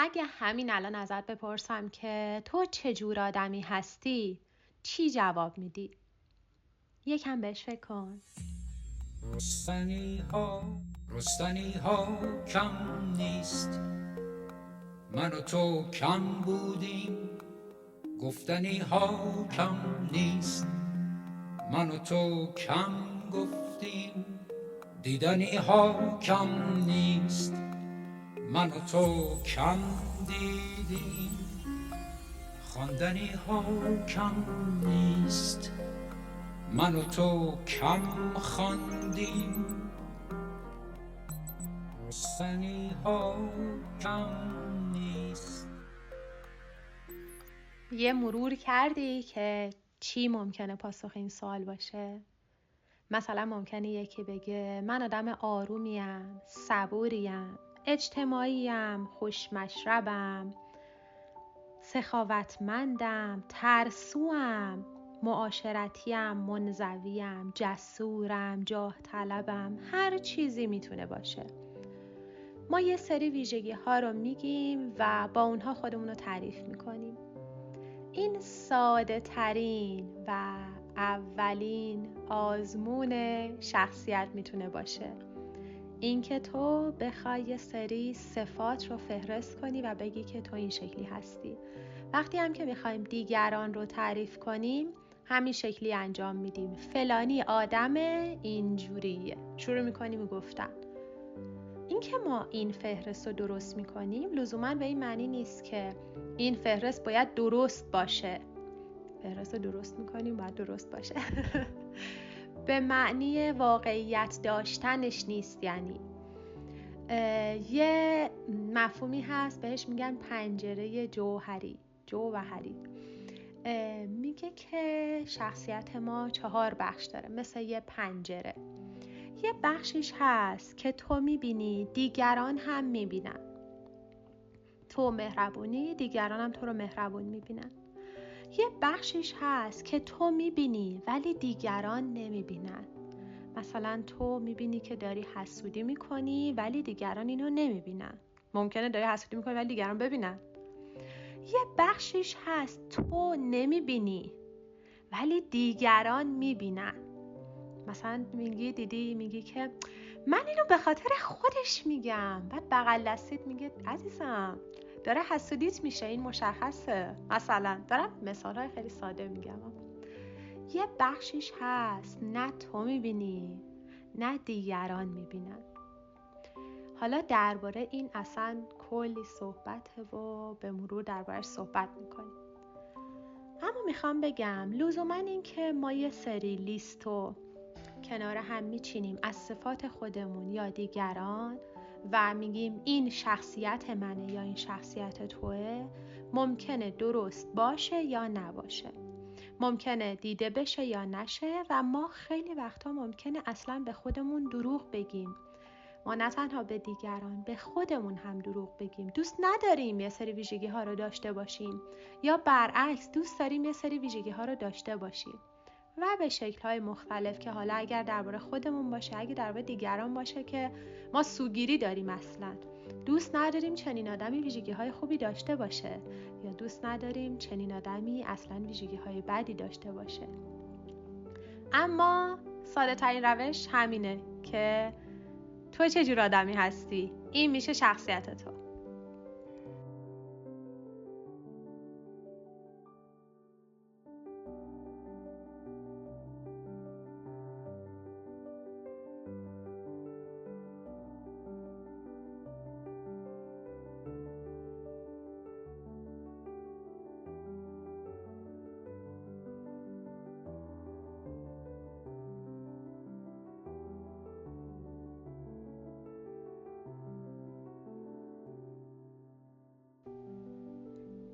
اگه همین الان ازت بپرسم که تو چه جور آدمی هستی، چی جواب میدی؟ یکم بهش فکر کن. رستنی ها کم نیست، من و تو کم بودیم. گفتنی ها کم نیست، من و تو کم گفتیم. دیدنی ها کم نیست، من و تو کم دیدیم. خواندنی ها کم نیست، من و تو کم خواندیم. رستنی ها کم نیست. یه مرور کردی که چی ممکنه پاسخ این سوال باشه؟ مثلا ممکنه یکی بگه من آدم آرومیم، صبوریم، اجتماعیم، خوشمشربم، سخاوتمندم، ترسوام، معاشرتیم، منزویم، جسورم، جاه طلبم. هر چیزی میتونه باشه. ما یه سری ویژگی ها رو میگیم و با اونها خودمون رو تعریف میکنیم. این ساده ترین و اولین آزمون شخصیت میتونه باشه. اینکه تو بخوای یه سری صفات رو فهرست کنی و بگی که تو این شکلی هستی. وقتی هم که میخوایم دیگران رو تعریف کنیم همین شکلی انجام میدیم. فلانی آدم اینجوریه. شروع میکنیم گفتن. این که ما این فهرست رو درست میکنیم لزوما به این معنی نیست که این فهرست باید درست باشه. فهرست رو درست میکنیم باید درست باشه. به معنی واقعیت داشتنش نیست. یعنی یه مفهومی هست بهش میگن پنجره جوهری. میگه که شخصیت ما 4 بخش داره، مثل یه پنجره. یه بخشیش هست که تو میبینی، دیگران هم میبینن. تو مهربونی، دیگران هم تو رو مهربون میبینن. یه بخشیش هست که تو میبینی ولی دیگران نمیبینن. مثلا تو میبینی که داری حسودی میکنی ولی دیگران اینو نمیبینن. ممکنه داری حسودی میکنی ولی دیگران ببینن. یه بخشیش هست تو نمیبینی ولی دیگران میبینن. مثلا میگی که من اینو به خاطر خودش میگم، بعد بغل دستیت میگه عزیزم داره حسودیت میشه، این مشخصه. مثلا دارم مثالهای خیلی ساده میگم. یه بخشیش هست نه تو میبینی نه دیگران میبینن. حالا درباره این اصلا کلی صحبته و به مرور درباره‌اش صحبت میکنیم. اما میخوام بگم لزوما این که ما یه سری لیستو کنار هم میچینیم از صفات خودمون یا دیگران و میگیم این شخصیت منه یا این شخصیت توه، ممکنه درست باشه یا نباشه. ممکنه دیده بشه یا نشه و ما خیلی وقتا ممکنه اصلا به خودمون دروغ بگیم. ما نه تنها به دیگران، به خودمون هم دروغ بگیم. دوست نداریم یه سری ویژگی ها رو داشته باشیم یا برعکس دوست داریم یه سری ویژگی ها رو داشته باشیم و به شکل های مختلف که حالا اگر درباره خودمون باشه، اگر درباره دیگران باشه که ما سوگیری داریم، اصلا دوست نداریم چنین آدمی ویژگی های خوبی داشته باشه یا دوست نداریم چنین آدمی اصلا ویژگی های بدی داشته باشه. اما ساده ترین روش همینه که تو چه جور آدمی هستی، این میشه شخصیت تو.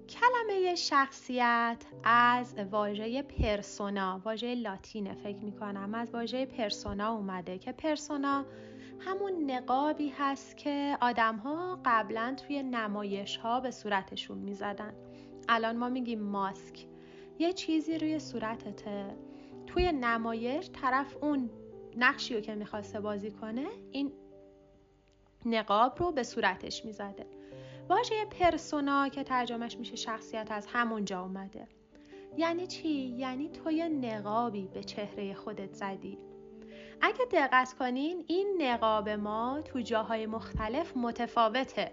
کلمه شخصیت از واژه پرسونا، واژه لاتینه فکر میکنم، از واژه پرسونا اومده که پرسونا همون نقابی هست که آدم‌ها قبلا توی نمایش‌ها به صورتشون میزدن. الان ما میگیم ماسک. یه چیزی روی صورتته، توی نمایش طرف اون نقشی رو که میخواسته بازی کنه این نقاب رو به صورتش میزده. واژه پرسونا که ترجمهش میشه شخصیت از همونجا اومده. یعنی چی؟ یعنی تو یه نقابی به چهره خودت زدی. اگه دقت کنین این نقاب ما تو جاهای مختلف متفاوته.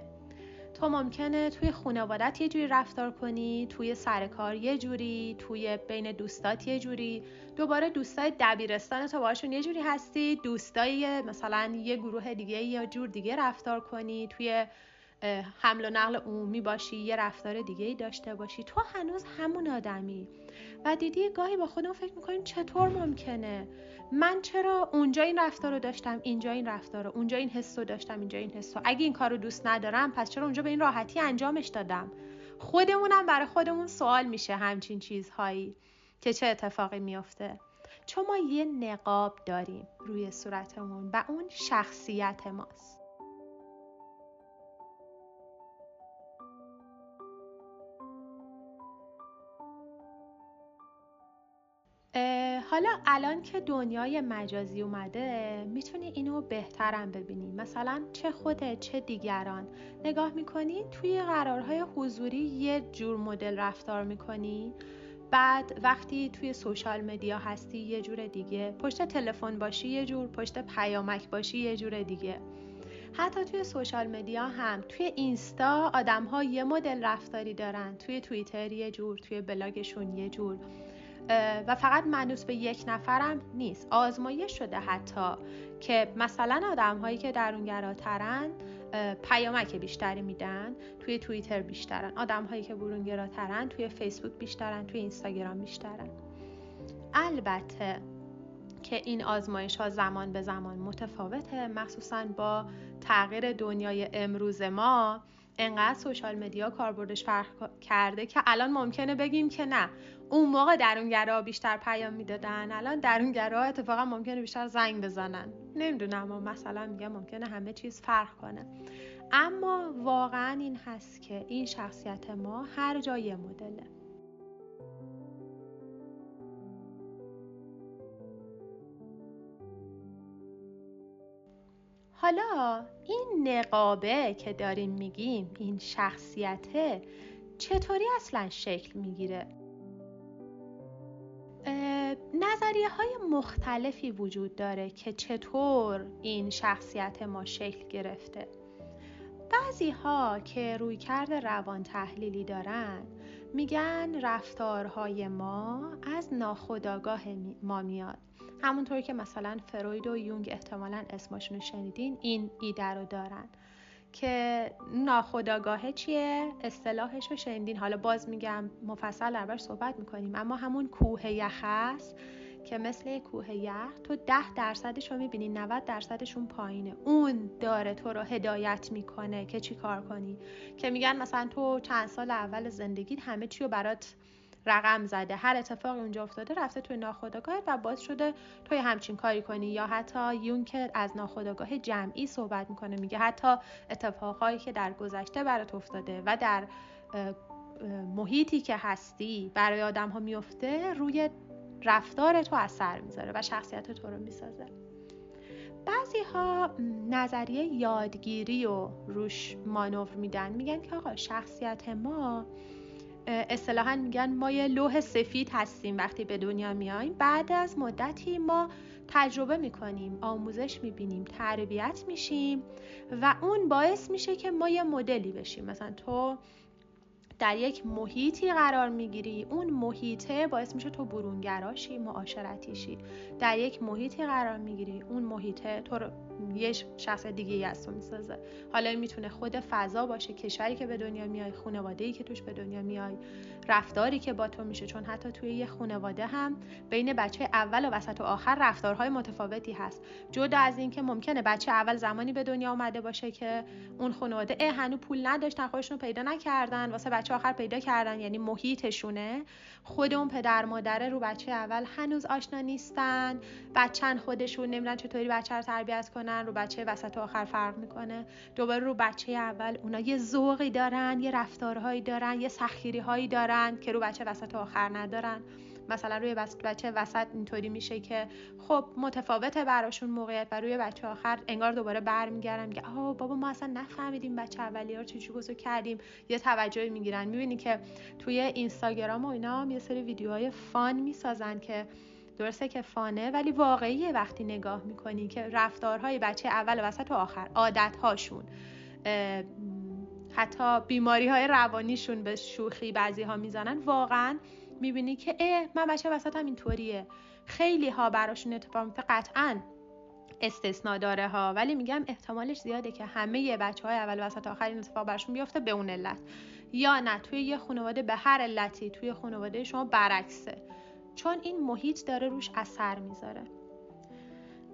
تو ممکنه توی خانوادت یه جوری رفتار کنی، توی سر کار یه جوری، توی بین دوستات یه جوری، دوباره دوستای دبیرستان تو باشون یه جوری هستی، دوستای مثلا یه گروه دیگه یا جور دیگه رفتار کنی، توی حمل و نقل عمومی باشی یه رفتار دیگه ای داشته باشی. تو هنوز همون آدمی و دیدی گاهی با خودم فکر میکنیم چطور ممکنه من چرا اونجا این رفتار رو داشتم، اینجا این رفتار رو، اونجا این حس رو داشتم، اینجا این حس رو. اگه این کار رو دوست ندارم پس چرا اونجا به این راحتی انجامش دادم؟ خودمونم برای خودمون سوال میشه همچین چیزهایی که چه اتفاقی میفته. چون ما یه نقاب داریم روی صورتمون و اون شخصیت ماست. حالا الان که دنیای مجازی اومده میتونی اینو بهترم ببینی. مثلا چه خودت چه دیگران نگاه میکنی توی قرارهای حضوری یه جور مدل رفتار میکنی، بعد وقتی توی سوشال مدیا هستی یه جور دیگه، پشت تلفن باشی یه جور، پشت پیامک باشی یه جور دیگه. حتی توی سوشال مدیا هم توی اینستا آدم‌ها یه مدل رفتاری دارن، توی توییتر یه جور، توی بلاگشون یه جور و فقط منوط به یک نفرم نیست. آزمایش شده حتی که مثلا آدم‌هایی که درونگراترن پیامک بیشتری میدن، توی توییتر بیشترن. آدم‌هایی که برونگراترن توی فیسبوک بیشترن، توی اینستاگرام بیشترن. البته که این آزمایش ها زمان به زمان متفاوته، مخصوصاً با تغییر دنیای امروز ما. انقدر سوشال مدیا کاربردش فرق کرده که الان ممکنه بگیم که نه، اون موقع درونگرا بیشتر پیام میدادن، الان درونگرا اتفاقا ممکنه بیشتر زنگ بزنن. نمیدونم، مثلا میگم ممکنه همه چیز فرق کنه، اما واقعا این هست که این شخصیت ما هر جای مدله. حالا این نقابه که داریم میگیم، این شخصیته چطوری اصلا شکل میگیره؟ نظریه های مختلفی وجود داره که چطور این شخصیت ما شکل گرفته. بعضی ها که رویکرد روان تحلیلی دارن میگن رفتارهای ما از ناخودآگاه ما میاد. همونطور که مثلا فروید و یونگ احتمالاً اسمشون رو شنیدین، این ایده رو دارن که ناخودآگاه چیه؟ اصطلاحش رو شنیدین، حالا باز میگم مفصل دربارش صحبت میکنیم. اما همون کوه یخ هست که مثل کوه یخ تو 10% رو میبینی، 90% اون پایینه. اون داره تو رو هدایت میکنه که چی کار کنی. که میگن مثلا تو چند سال اول زندگیت همه چی رو برات رقم زده، هر اتفاقی اونجا افتاده رفته توی ناخودآگاهت و باعث شده توی همچین کاری کنی. یا حتی یون که از ناخودآگاه جمعی صحبت میکنه، میگه حتی اتفاقایی که در گذشته برات افتاده و در محیطی که هستی برای آدم ها میفته روی رفتار تو اثر میذاره و شخصیت تو رو میسازه. بعضی ها نظریه یادگیری رو روش مانور میدن، میگن که آقا شخصیت ما اصطلاحاً میگن ما یه لوح سفید هستیم. وقتی به دنیا میایم بعد از مدتی ما تجربه میکنیم، آموزش میبینیم، تربیت میشیم و اون باعث میشه که ما یه مدلی بشیم. مثلا تو در یک محیطی قرار میگیری، اون محیطه باعث میشه تو برونگراشی، معاشرتی شی. در یک محیطی قرار میگیری، اون محیطه تو رو یه شخص دیگه از تو میسازه. حالا میتونه خود فضا باشه، کشوری که به دنیا میای، خانواده‌ای که توش به دنیا میای، رفتاری که با تو میشه. چون حتی توی یه خانواده هم بین بچه اول و وسط و آخر رفتارهای متفاوتی هست. جدا از این که ممکنه بچه اول زمانی به دنیا اومده باشه که اون خانواده هنوز پول نداشتن، خودشونو پیدا نکردن، واسه بچه آخر پیدا کردن، یعنی محیطشونه. خود اون پدر مادره رو بچه اول هنوز آشنا نیستن، بچه‌ن خودشون نمیدونن چطوری بچه رو تربیت کنن، رو بچه وسط و آخر فرق میکنه. دوباره رو بچه اول اونا یه ذوقی دارن، یه رفتارهایی دارن، یه سختگیری‌هایی دارن که رو بچه وسط و آخر ندارن. مثلا روی بچه وسط اینطوری میشه که خب متفاوته براشون موقعیت و روی بچه آخر انگار دوباره برمیگردن که بابا ما اصلا نفهمیدیم بچه اولیه رو چجوری بزرگ کردیم، یه توجهی میگیرن. میبینی که توی اینستاگرام و اینا یه سری ویدیوهای فان میسازن که درسته که فانه ولی واقعیه وقتی نگاه میکنی که رفتارهای بچه اول و وسط و آخر، عادتهاشون، حتی بیماری‌های روانیشون به شوخی بعضی‌ها میزنن، واقعا میبینی که من بچه وسطم اینطوریه. خیلی ها براشون اتفاق میفته، قطعاً استثنا داره ها، ولی میگم احتمالش زیاده که همه بچه‌های اول وسط آخر این اتفاق براشون بیفته به اون علت، یا نه توی یه خانواده به هر علتی توی خانواده شما برعکسه، چون این محیط داره روش اثر میذاره.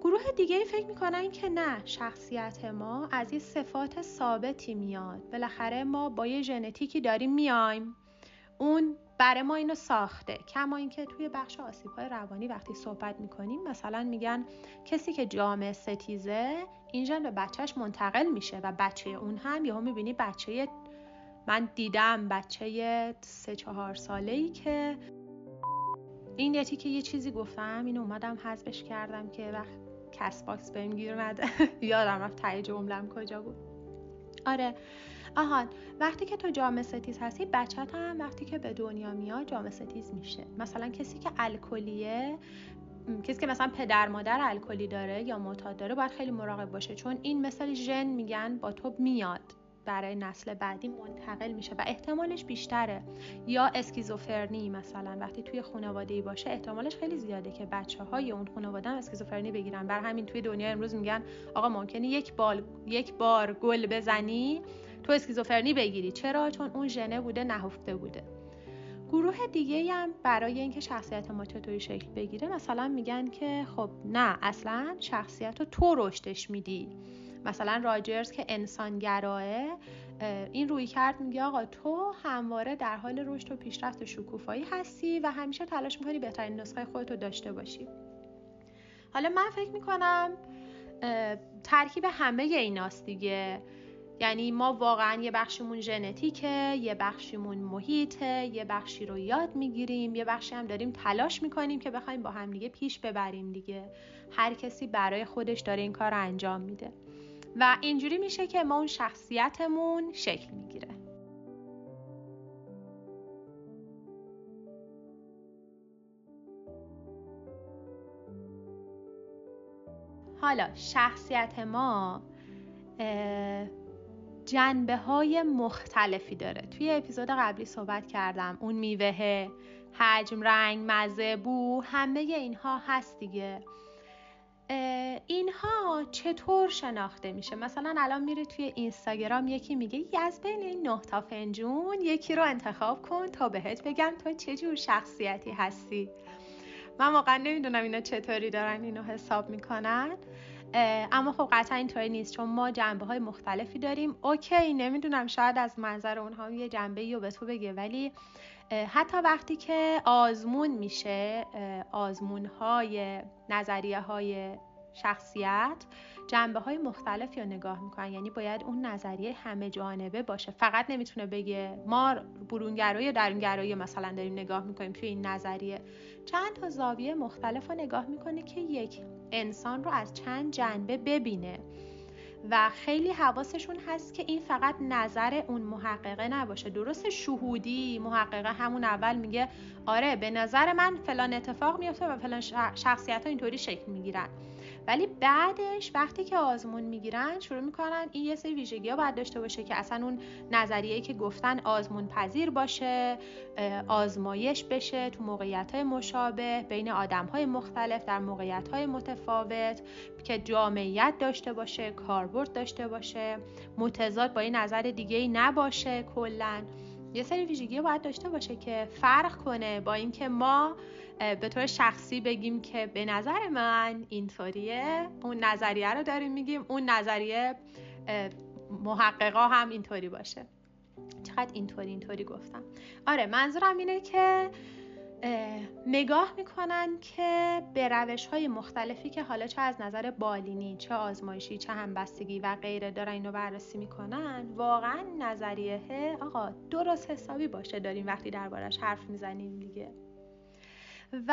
گروه دیگه فکر میکنن که نه، شخصیت ما از یه صفات ثابتی میاد، بالاخره ما با یه ژنتیکی داریم میایم، اون برای ما اینو ساخته. کما اینکه توی بخش آسیب‌های روانی وقتی صحبت میکنیم مثلا میگن کسی که جامعه ستیزه این ژن به بچهش منتقل میشه و بچه اون هم یهو میبینی من دیدم بچه 3-4 ساله‌ای که این یتی که یه چیزی گفتم اینو اومدم حذفش کردم که وقت کست باکس بهم گیر نده یادم رفت ته جمله‌ام کجا بود. وقتی که تو جامعه ستیز هستی، بچه‌ت هم وقتی که به دنیا میاد جامعه ستیز میشه. مثلا کسی که الکلیه، کسی که مثلا پدر مادر الکلی داره یا معتاد داره باید خیلی مراقب باشه، چون این مثل ژن میگن با تو میاد، برای نسل بعدی منتقل میشه و احتمالش بیشتره. یا اسکیزوفرنی مثلا وقتی توی خانواده‌ای باشه احتمالش خیلی زیاده که بچه‌های اون خانواده هم اسکیزوفرنی بگیرن. بر همین توی دنیا امروز میگن آقا ممکنه یک بار گل بزنی تو اسکیزوفرنی بگیری. چرا؟ چون اون ژنه بوده، نهفته بوده. گروه دیگه هم برای اینکه شخصیت ما چطوری شکل بگیره مثلا میگن که خب نه، اصلا شخصیت رو تو رشدش میدی. مثلا راجرز که انسانگراه، این روی کرد میگه آقا تو همواره در حال رشد و پیشرفت و شکوفایی هستی و همیشه تلاش میکنی بهترین نسخه خودتو داشته باشی. حالا من فکر میکنم ترکیب همه ایناست دیگه، یعنی ما واقعا یه بخشیمون ژنتیکه، یه بخشیمون محیطه، یه بخشی رو یاد میگیریم، یه بخشی هم داریم تلاش میکنیم که بخوایم با هم دیگه پیش ببریم دیگه. هر کسی برای خودش داره این کار رو انجام میده و اینجوری میشه که ما اون شخصیتمون شکل میگیره. حالا شخصیت ما جنبه های مختلفی داره. توی اپیزود قبلی صحبت کردم، اون میوه، حجم، رنگ، مزه، بو، همه اینها هست دیگه. اینها چطور شناخته میشه؟ مثلا الان میری توی اینستاگرام یکی میگه از بین این 9 تا فنجون یکی رو انتخاب کن تا بهت بگم تو چه جور شخصیتی هستی. من واقعا نمیدونم اینا چطوری دارن اینو حساب میکنن، اما خب قطعا اینطوری نیست، چون ما جنبه های مختلفی داریم. اوکی، نمیدونم شاید از منظر اونها یه جنبه رو به تو بگه، ولی حتی وقتی که آزمون میشه، آزمون های نظریه های شخصیت، جنبه های مختلفی رو نگاه میکنن. یعنی باید اون نظریه همه جانبه باشه، فقط نمیتونه بگه ما برونگرایی و درونگرایی مثلا داریم نگاه میکنیم. توی این نظریه چند تا زاویه مختلف رو نگاه میکنه که یک انسان رو از چند جنبه ببینه و خیلی حواسشون هست که این فقط نظر اون محققه نباشه. درست شهودی محققه همون اول میگه آره به نظر من فلان اتفاق میفته و فلان شخصیت ها اینطوری شکل میگیرن، ولی بعدش وقتی که آزمون میگیرن شروع میکنن این یه سری ویژگی ها باید داشته باشه که اصلا اون نظریه‌ای که گفتن آزمون پذیر باشه، آزمایش بشه تو موقعیت‌های مشابه بین آدم‌های مختلف در موقعیت‌های متفاوت، که جامعیت داشته باشه، کاربرد داشته باشه، متضاد با این نظر دیگه‌ای نباشه. کلاً یه سری ویژگی باید داشته باشه که فرق کنه با اینکه ما به طور شخصی بگیم که به نظر من اینطوریه، اون نظریه رو داریم میگیم، اون نظریه محققا هم اینطوری باشه. چقدر اینطوری گفتم. آره منظورم اینه که نگاه میکنن که به روش‌های مختلفی که حالا چه از نظر بالینی، چه آزمایشی، چه همبستگی و غیره دارن اینو بررسی میکنن، واقعا نظریه آقا درست حسابی باشه داریم وقتی دربارش حرف میزنیم دیگه. و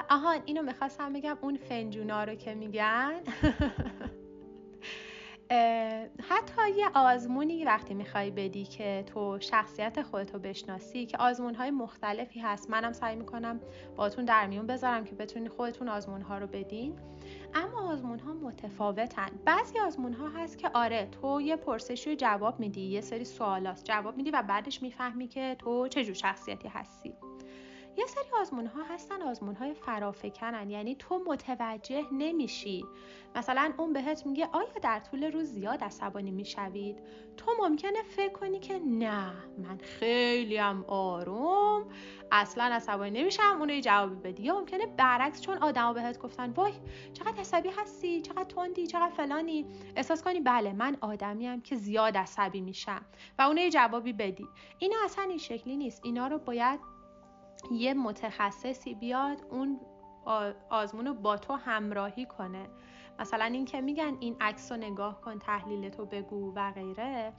آهان اینو میخواستم بگم، اون فنجونا رو که میگن حتی یه آزمونی وقتی میخوای بدی که تو شخصیت خودتو بشناسی، که آزمونهای مختلفی هست، منم سعی میکنم باتون در میون بذارم که بتونی خودتون آزمونها رو بدین، اما آزمونها متفاوتن. بعضی آزمونها هست که آره تو یه پرسشی رو جواب میدی، یه سری سوالات جواب میدی و بعدش میفهمی که تو چه جور شخصیتی هستی. یه سری آزمون‌ها هستن آزمون‌های فرافکنن، یعنی تو متوجه نمیشی. مثلا اون بهت میگه آیا در طول روز زیاد عصبانی میشوید؟ تو ممکنه فکر کنی که نه، من خیلیم آروم، اصلا عصبانی نمیشم، اونو جوابی بدی. یا ممکنه برعکس، چون آدما بهت گفتن وای چقدر عصبی هستی، چقدر تندی، چقدر فلانی، احساس کنی بله من آدمیم که زیاد عصبی میشم و اونو جوابی بدی. اینا اصلا این شکلی نیست. اینا رو باید یه متخصصی بیاد اون آزمون رو با تو همراهی کنه. مثلا این که میگن این عکس رو نگاه کن، تحلیلتو بگو و غیره،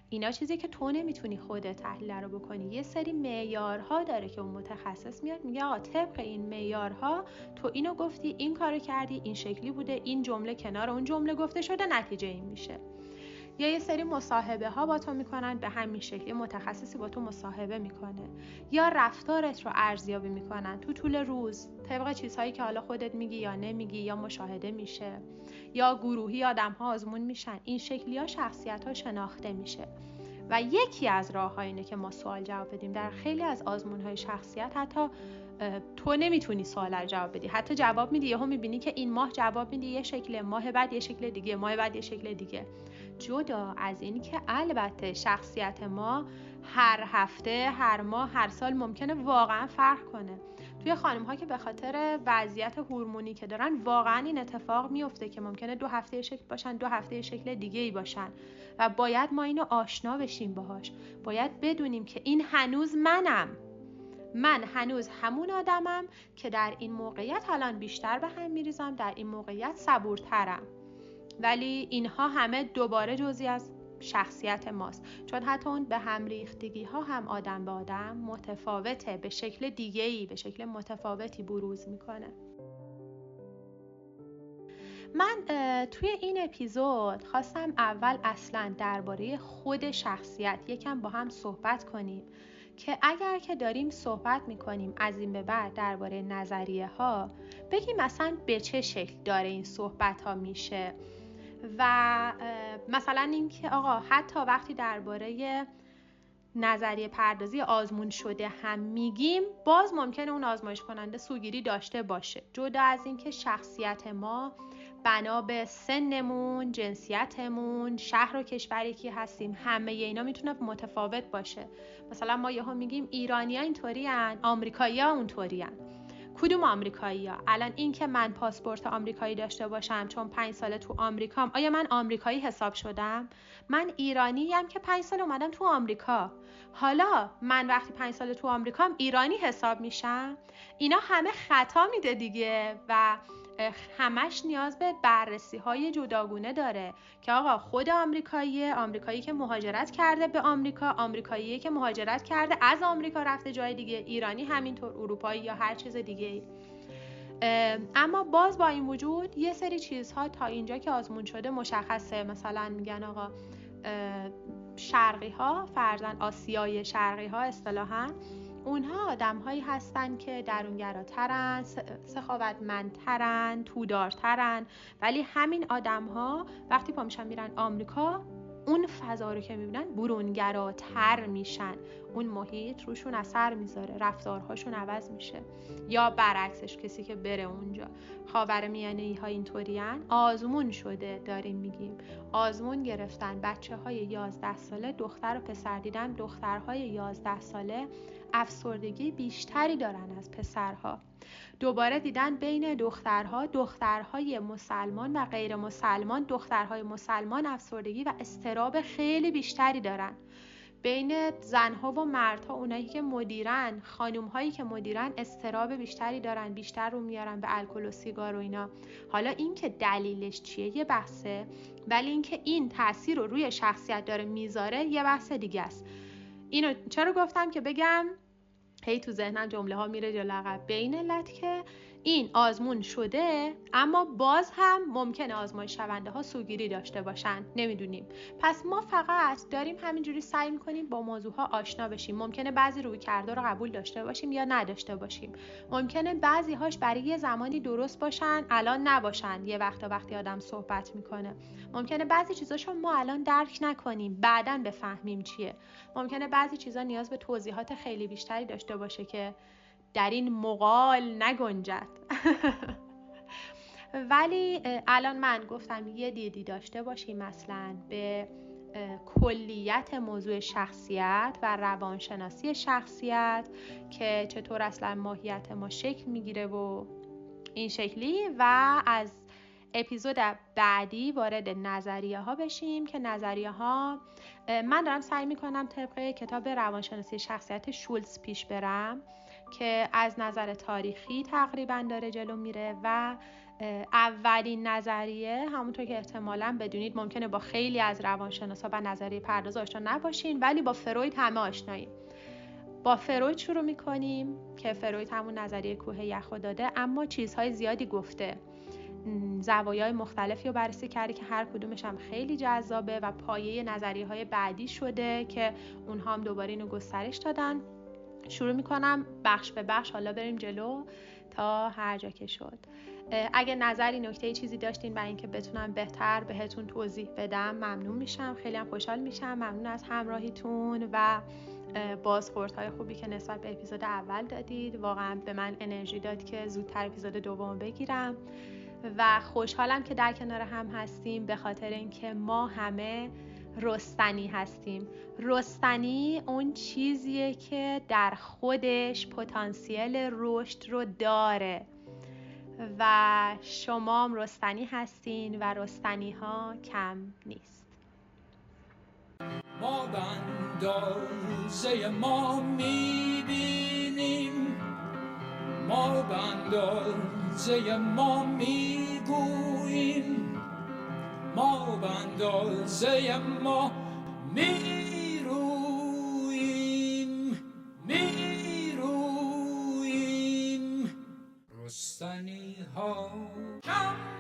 اینا چیزی که تو نمیتونی خودت تحلیل رو بکنی. یه سری معیارها داره که اون متخصص میاد میگه آقا طبق این معیارها تو اینو گفتی، این کارو کردی، این شکلی بوده، این جمله کنار اون جمله گفته شده، نتیجه این میشه. یا یه سری مصاحبه ها با تو میکنن، به همین شکلی متخصصی با تو مصاحبه میکنه. یا رفتارت رو ارزیابی میکنن تو طول روز طبق چیزهایی که حالا خودت میگی یا نمیگی یا مشاهده میشه. یا گروهی آدم ها آزمون میشن. این شکلی ها شخصیت ها شناخته میشه. و یکی از راه ها اینه که ما سوال جواب بدیم. در خیلی از آزمون های شخصیت حتی تو نمیتونی سوال رو جواب بدی، حتی جواب میدی یهو میبینی که این ماه جواب میدی یه شکل، ماه بعد یه شکل دیگه، ماه بعد یه شکل دیگه. جدا از این که البته شخصیت ما هر هفته، هر ماه، هر سال ممکنه واقعا فرق کنه. توی خانم ها که به خاطر وضعیت هورمونی که دارن واقعا این اتفاق میفته که ممکنه 2 هفته شکل باشن، 2 هفته شکل دیگه ای باشن و باید ما اینو آشنا بشیم باهاش. باید بدونیم که این هنوز من هنوز همون آدمم که در این موقعیت الان بیشتر به هم میریزم، در این موقعیت صبورترم. ولی اینها همه دوباره جزئی از شخصیت ماست، چون حتی اون به هم ریختگی ها هم آدم به آدم متفاوته، به شکل دیگه‌ای، به شکل متفاوتی بروز میکنه. من توی این اپیزود خواستم اول اصلا درباره خود شخصیت یکم با هم صحبت کنیم که اگر که داریم صحبت میکنیم از این به بعد درباره نظریه ها، بگیم مثلا به چه شکل داره این صحبت ها میشه. و مثلا این که آقا حتی وقتی درباره نظریه پردازی آزمون شده هم میگیم، باز ممکنه اون آزمایش کننده سوگیری داشته باشه. جدا از این که شخصیت ما بنا به سنمون، جنسیتمون، شهر و کشوری که هستیم، همه اینا میتونه متفاوت باشه. مثلا ما یهو میگیم ایرانی‌ها اینطورین، آمریکایی‌ها اونطورین. کدوم آمریکایی‌ها؟ الان این که من پاسپورت آمریکایی داشته باشم چون 5 ساله تو آمریکام، آیا من آمریکایی حساب شدم؟ من ایرانی‌ام که 5 سال اومدم تو آمریکا. حالا من وقتی 5 سال تو آمریکام ایرانی حساب میشم؟ اینا همه خطا میده دیگه و همش نیاز به بررسی های جداگونه داره که آقا خود آمریکایی که مهاجرت کرده به آمریکا، آمریکایی که مهاجرت کرده از آمریکا رفته جای دیگه، ایرانی همینطور، اروپایی یا هر چیز دیگه. اما باز با این وجود یه سری چیزها تا اینجا که آزمون شده مشخصه. مثلا میگن آقا شرقی ها، فرضاً آسیای شرقی ها اصطلاحاً، اونها آدم هایی هستن که درونگراترن، سخاوتمندترن، تودارترن، ولی همین آدم ها وقتی پا میشن میرن آمریکا، اون فضا رو که میبینن برونگراتر میشن، اون محیط روشون اثر میذاره، رفتارهاشون عوض میشه. یا برعکسش کسی که بره اونجا. خاورمیانه‌ای ها اینطورین، آزمون شده داریم میگیم، آزمون گرفتن بچه های 11 ساله، دختر و پسر دیدن، دخترهای 11 ساله افسردگی بیشتری دارن از پسرها. دوباره دیدن بین دخترهای مسلمان و غیر مسلمان، دخترهای مسلمان افسردگی و اضطراب خیلی بیشتری دارن. بین زنها و مردها، اونایی که مدیرن، خانومهایی که مدیرن، اضطراب بیشتری دارن، بیشتر رو میارن به الکل و سیگار و اینا. حالا این که دلیلش چیه یه بحثه، ولی این که این تاثیر رو روی شخصیت داره میذاره یه بحث دیگه است. اینو چرا گفتم که بگم هی تو ذهنم جمله ها میره جلو عقب به این علت که این آزمون شده، اما باز هم ممکنه آزمایش شونده ها سوگیری داشته باشن، نمیدونیم. پس ما فقط داریم همینجوری سعی میکنیم با موضوع ها آشنا بشیم. ممکنه بعضی رویکردها رو قبول داشته باشیم یا نداشته باشیم. ممکنه بعضی هاش برای یه زمانی درست باشن الان نباشن، یه وقتی آدم صحبت میکنه. ممکنه بعضی چیزاشو ما الان درک نکنیم، بعداً بفهمیم چیه. ممکنه بعضی چیزا نیاز به توضیحات خیلی بیشتری داشته باشه که در این مقال نگنجد. ولی الان من گفتم یه دیدی داشته باشیم مثلا به کلیت موضوع شخصیت و روانشناسی شخصیت که چطور اصلا ماهیت ما شکل میگیره و این شکلی، و از اپیزود بعدی وارد نظریه ها بشیم که نظریه ها من دارم سعی میکنم طبق کتاب روانشناسی شخصیت شولتز پیش برم که از نظر تاریخی تقریبا داره جلو میره و اولین نظریه همونطور که احتمالاً بدونید ممکنه با خیلی از روانشناسا و نظریه پرداز آشنا نباشین، ولی با فروید همه آشناییم. با فروید شروع میکنیم که فروید همون نظریه کوه یخو داده، اما چیزهای زیادی گفته، زوایای مختلفی رو بررسی کرده که هر کدومش هم خیلی جذابه و پایه نظریه های بعدی شده که اونها هم دوباره اینو گسترش دادن. شروع میکنم بخش به بخش، حالا بریم جلو تا هر جا که شد. اگه نظری نکته چیزی داشتین برای اینکه بتونم بهتر بهتون توضیح بدم ممنون میشم، خیلی هم خوشحال میشم. ممنون از همراهیتون و بازخوردهای خوبی که نسبت به اپیزود اول دادید. واقعا به من انرژی داد که زودتر اپیزود دوم بگیرم و خوشحالم که در کنار هم هستیم، به خاطر اینکه ما همه رستنی هستیم. رستنی اون چیزیه که در خودش پتانسیل رشد رو داره و شما هم رستنی هستین و رستنی ها کم نیست. ما به اندازه ما میبینیم، ما به اندازه ما میگوییم، ما به اندازه ما میرویم، میرویم. رستنی ها کم